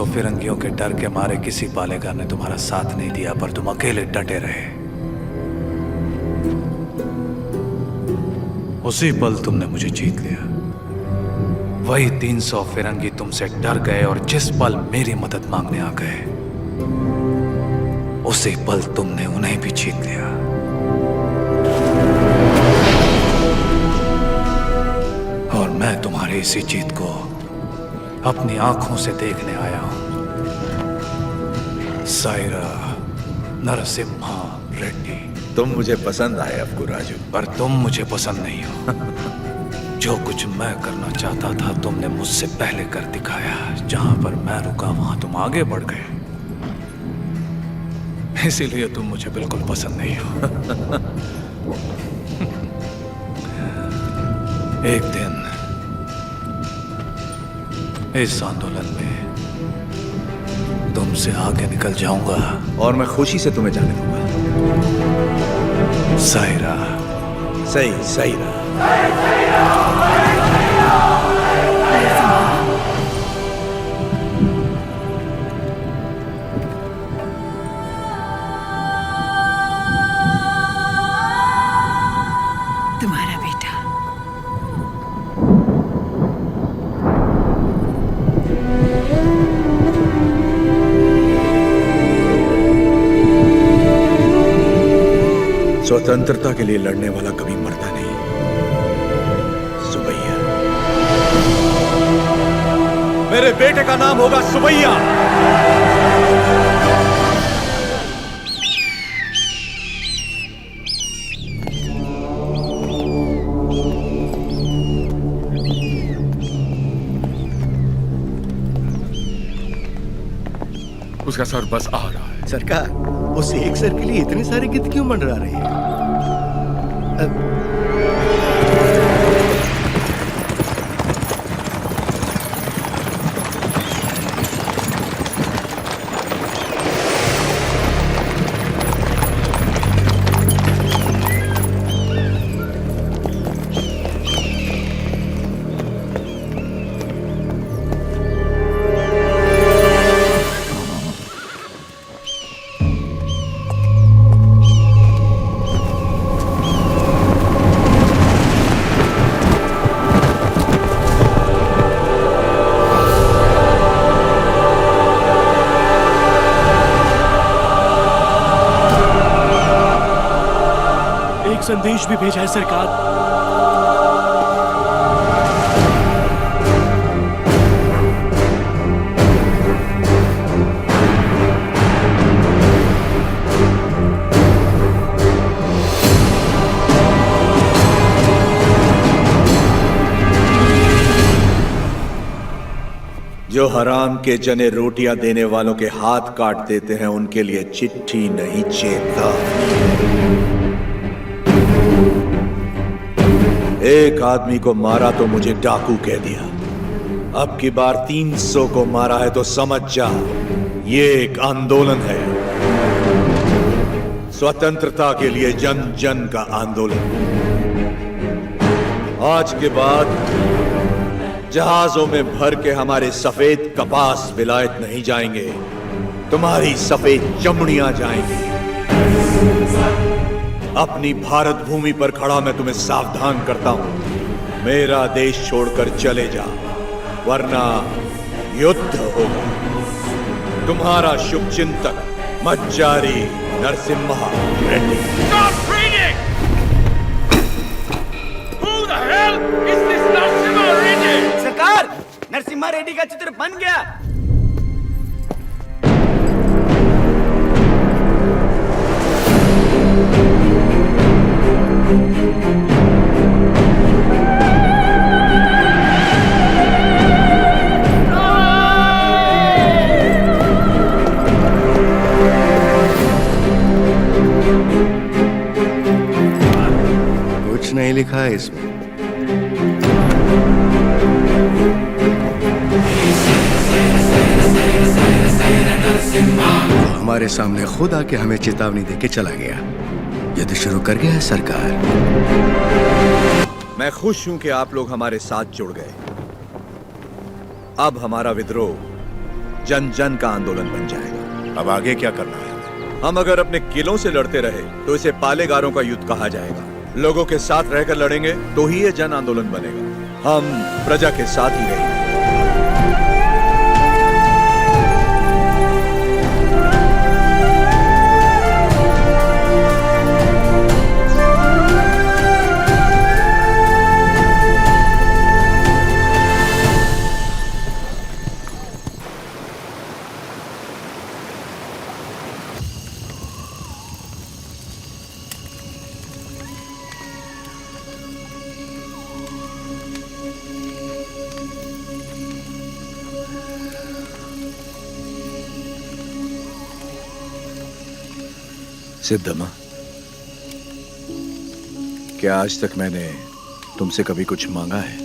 फिरंगियों के डर के मारे किसी पालेगार ने तुम्हारा साथ नहीं दिया, पर तुम अकेले डटे रहे। उसी पल तुमने मुझे जीत लिया। वही 300 फिरंगी तुमसे डर गए और जिस पल मेरी मदद मांगने आ गए, उसी पल तुमने उन्हें भी जीत लिया। और मैं तुम्हारी इसी जीत को अपनी आंखों से देखने आया हूं। सायरा नरसिम्हा रेड्डी। तुम मुझे पसंद आए अफगू राजू, पर तुम मुझे पसंद नहीं हो। जो कुछ मैं करना चाहता था तुमने मुझसे पहले कर दिखाया। जहां पर मैं रुका वहां तुम आगे बढ़ गए, इसीलिए तुम मुझे बिल्कुल पसंद नहीं हो। एक दिन इस आंदोलन में तुमसे आगे निकल जाऊंगा और मैं खुशी से तुम्हें जाने दूंगा। सायरा। सही सायरा। तुम्हारा बेटा। स्वतंत्रता के लिए लड़ने वाला कभी मरता नहीं। सुबैया। मेरे बेटे का नाम होगा सुबैया। उसका सर बस आ रहा है। सरकार, उस एक सर के लिए इतने सारे गिद्ध क्यों मंडरा रहे हैं? संदेश भी भेजा है सरकार। जो हराम के जने रोटियां देने वालों के हाथ काट देते हैं, उनके लिए चिट्ठी नहीं चेतावनी। एक आदमी को मारा तो मुझे डाकू कह दिया। अब की बार 300 को मारा है तो समझ जा, ये एक आंदोलन है। स्वतंत्रता के लिए जन जन का आंदोलन। आज के बाद जहाजों में भर के हमारे सफेद कपास विलायत नहीं जाएंगे, तुम्हारी सफेद चमड़ियां जाएंगी। अपनी भारत भूमि पर खड़ा मैं तुम्हें सावधान करता हूं, मेरा देश छोड़कर चले जा, वरना युद्ध होगा। तुम्हारा शुभचिंतक मज्जारी Narasimha Reddy. Stop reading! Who the hell is this Narasimha Reddy? सरकार, नरसिम्हा रेड्डी का चित्र बन गया। कुछ नहीं लिखा है इसमें। वो हमारे सामने खुद आके हमें चेतावनी देके चला गया। युद्ध शुरू कर गया है सरकार। मैं खुश हूं कि आप लोग हमारे साथ जुड़ गए। अब हमारा विद्रोह जन जन का आंदोलन बन जाएगा। अब आगे क्या करना है? हम अगर अपने किलों से लड़ते रहे तो इसे पालेगारों का युद्ध कहा जाएगा। लोगों के साथ रहकर लड़ेंगे तो ही ये जन आंदोलन बनेगा। हम प्रजा के साथ ही रहेंगे। सिद्धम्मा, क्या आज तक मैंने तुमसे कभी कुछ मांगा है?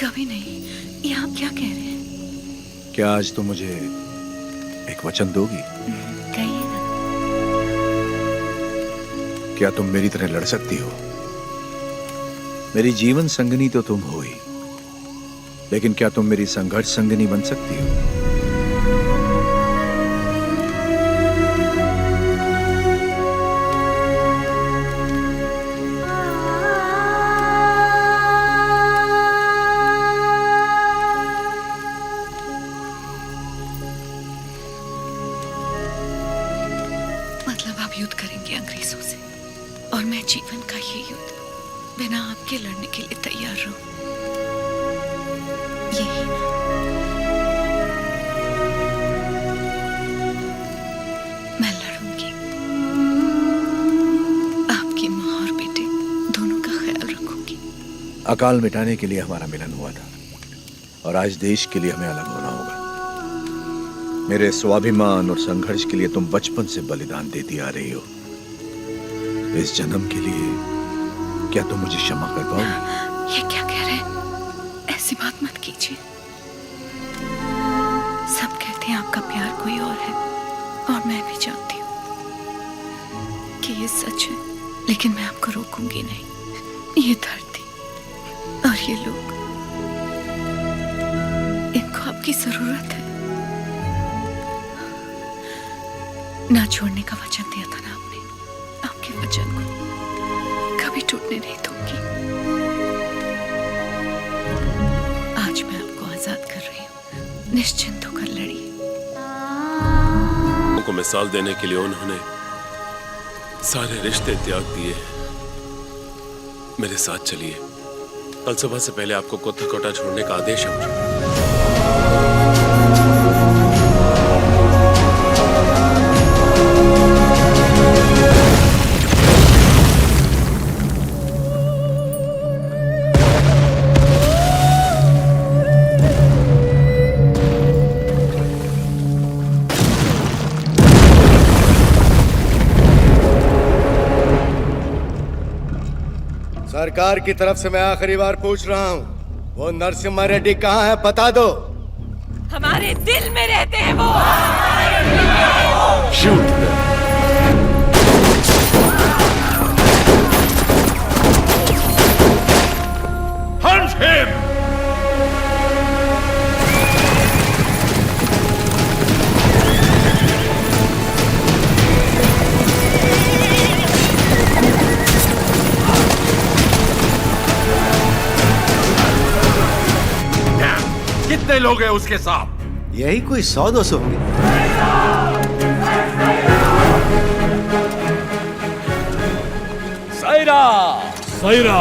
कभी नहीं। ये आप क्या कह रहे हैं? क्या आज तुम मुझे एक वचन दोगी? कहिए ना। क्या तुम मेरी तरह लड़ सकती हो? मेरी जीवन संगनी तो तुम हो ही, लेकिन क्या तुम मेरी संघर्ष संगनी बन सकती हो? युद्ध करेंगे अंग्रेजों से, और मैं जीवन का ये युद्ध बिना आपके लड़ने के लिए तैयार रहूं। यही ना? मैं लड़ूंगी। आपकी माँ और बेटे दोनों का ख्याल रखूंगी। अकाल मिटाने के लिए हमारा मिलन हुआ था, और आज देश के लिए हमें अलग होना होगा। मेरे स्वाभिमान और संघर्ष के लिए तुम बचपन से बलिदान देती आ रही हो। इस जन्म के लिए क्या तुम मुझे क्षमा कर पाओगे? ये क्या कह रहे हैं? ऐसी बात मत कीजिए। सब कहते हैं आपका प्यार कोई और है, और मैं भी जानती हूँ कि ये सच है, लेकिन मैं आपको रोकूंगी नहीं। ये धरती और ये लोग, इनको आपकी जरूरत है। ना छोड़ने का वचन दिया था ना आपने। आपके वचन को कभी टूटने नहीं दूंगी। आज मैं आपको आजाद कर रही हूँ। निश्चिंत होकर लड़िए। को मिसाल देने के लिए उन्होंने सारे रिश्ते त्याग दिए। मेरे साथ चलिए। कल सुबह से पहले आपको कोटा छोड़ने का आदेश है मुझे। सरकार की तरफ से मैं आखिरी बार पूछ रहा हूँ, वो नरसिम्हा रेड्डी कहाँ है? बता दो। हमारे दिल में रहते हैं वो। शूट। Hunt him! कितने लोग हैं उसके साथ? यही कोई 100-200 होंगे। सायरा! सायरा!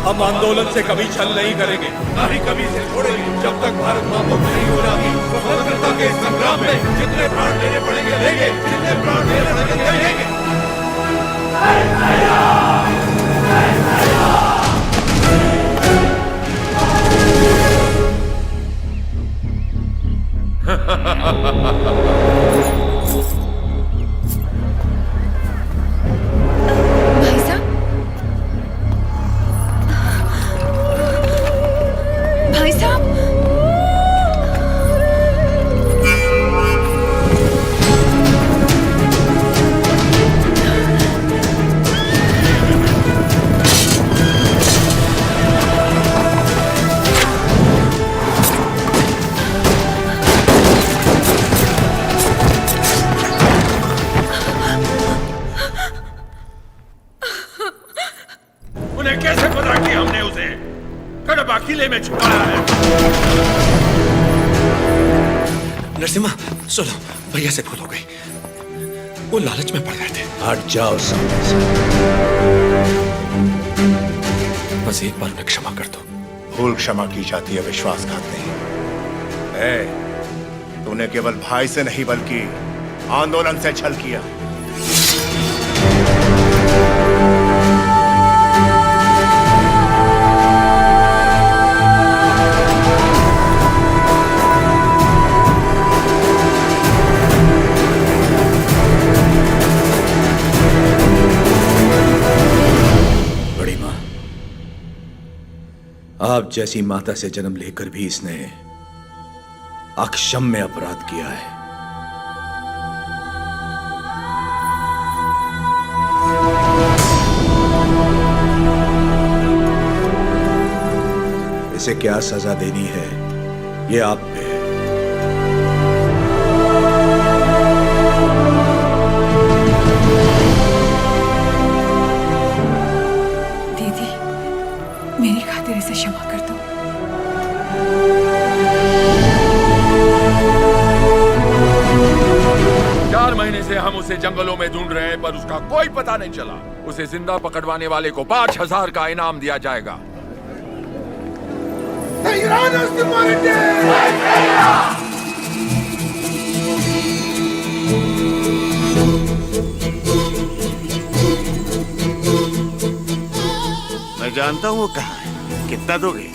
हम आंदोलन से कभी छल नहीं करेंगे, ना ही कभी इसे छोड़ेंगे। जब तक भारत मां मुक्त नहीं हो जाती, स्वतंत्रता के संग्राम में जितने प्राण देने पड़ेंगे लेंगे, जितने प्राण देने पड़ेंगे लेंगे। भाई साहब, भाई साहब, रास्ते में छुपाया है। नरसिम्हा सुनो, भैया से भूल हो गई, वो लालच में पड़ गए थे। हट जाओ सामने से। बस एक बार उन्हें क्षमा कर दो। भूल क्षमा की जाती है, विश्वासघात नहीं। तूने केवल भाई से नहीं बल्कि आंदोलन से छल किया। बड़ी मां, आप जैसी माता से जन्म लेकर भी इसने अक्षम्य अपराध किया है। इसे क्या सजा देनी है, ये आप पे है। दीदी, मेरी खातिर इसे क्षमा कर दो। 4 महीने से हम उसे जंगलों में ढूंढ रहे हैं, पर उसका कोई पता नहीं चला। उसे जिंदा पकड़वाने वाले को 5000 का इनाम दिया जाएगा। मैं जानता हूँ वो कहाँ है। कितना दोगे?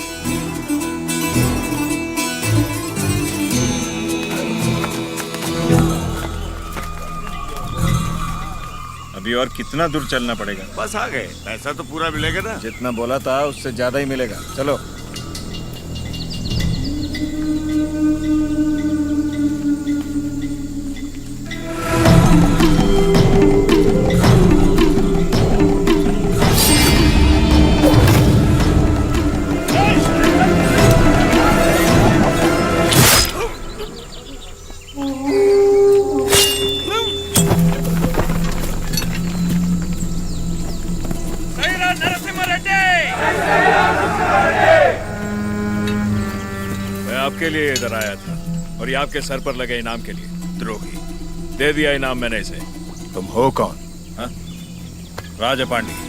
अभी और कितना दूर चलना पड़ेगा? बस आ गए। पैसा तो पूरा मिलेगा ना? जितना बोला था उससे ज्यादा ही मिलेगा। चलो। आपके लिए इधर आया था और ये आपके सर पर लगे इनाम के लिए। द्रोही, दे दिया इनाम मैंने इसे। तुम हो कौन? राजा पांडे।